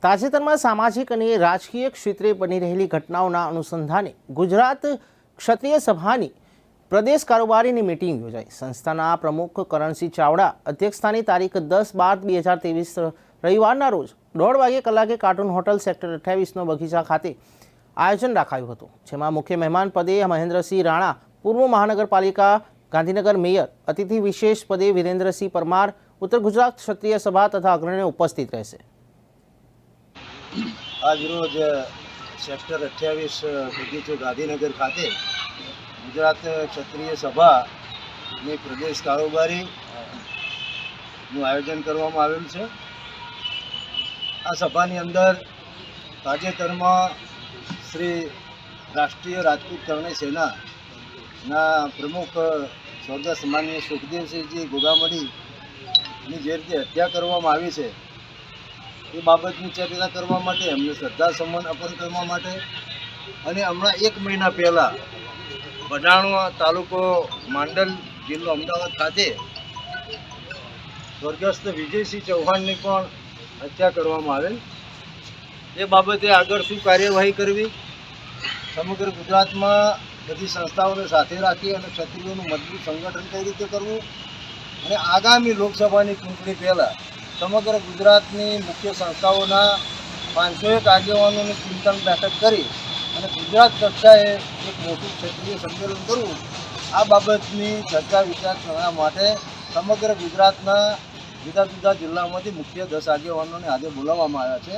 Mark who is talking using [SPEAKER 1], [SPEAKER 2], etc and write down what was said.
[SPEAKER 1] તાજેતરમાં સામાજિક અને રાજકીય ક્ષેત્રે બની રહેલી ઘટનાઓના અનુસંધાને ગુજરાત ક્ષત્રિય સભાની પ્રદેશ કારોબારીની મીટિંગ યોજાઈ। સંસ્થાના પ્રમુખ કરણસિંહ ચાવડા અધ્યક્ષસ્થાને તારીખ 10/12/2023 રવિવારના રોજ 1:30 કલાકે કાર્ટૂન હોટલ સેક્ટર 28 બગીચા ખાતે આયોજન રાખાયું હતું, જેમાં મુખ્ય મહેમાન પદે મહેન્દ્રસિંહ રાણા, પૂર્વ મહાનગરપાલિકા ગાંધીનગર મેયર, અતિથિ વિશેષ પદે વિરેન્દ્રસિંહ પરમાર, ઉત્તર ગુજરાત ક્ષત્રિય સભા તથા અગ્રણીઓ ઉપસ્થિત રહેશે।
[SPEAKER 2] આજ રોજ સેક્ટર 28 બગીચો ગાંધીનગર ખાતે ગુજરાત ક્ષત્રિય સભાની પ્રદેશ કારોબારીનું આયોજન કરવામાં આવેલું છે। આ સભાની અંદર તાજેતરમાં શ્રી રાષ્ટ્રીય રાજપૂત કરણી સેનાના પ્રમુખ સ્વર્ગસ્થ માનનીય સુખદેવસિંહજી ગોગામડીની જે રીતે હત્યા કરવામાં આવી છે એ બાબતની ચર્ચા કરવા માટે, એમને શ્રદ્ધાસુમન અર્પણ કરવા માટે અને હમણાં 1 મહિના પહેલાં વઢાણવા તાલુકો માંડલ જિલ્લો અમદાવાદ ખાતે સ્વર્ગસ્થ વિજયસિંહ ચૌહાણની પણ હત્યા કરવામાં આવેલ। એ બાબતે આગળ શું કાર્યવાહી કરવી, સમગ્ર ગુજરાતમાં બધી સંસ્થાઓને સાથે રાખી અને ક્ષત્રિયોનું મજબૂત સંગઠન કઈ રીતે કરવું અને આગામી લોકસભાની ચૂંટણી પહેલાં સમગ્ર ગુજરાતની મુખ્ય સંસ્થાઓના 501 આગેવાનોની ચિંતન બેઠક કરી અને ગુજરાત કક્ષાએ એક મોટું ક્ષત્રિય સંમેલન કરવું, આ બાબતની ચર્ચા વિચારણા માટે સમગ્ર ગુજરાતના જુદા જુદા જિલ્લામાંથી મુખ્ય 10 આગેવાનોને આજે બોલાવવામાં આવ્યા છે।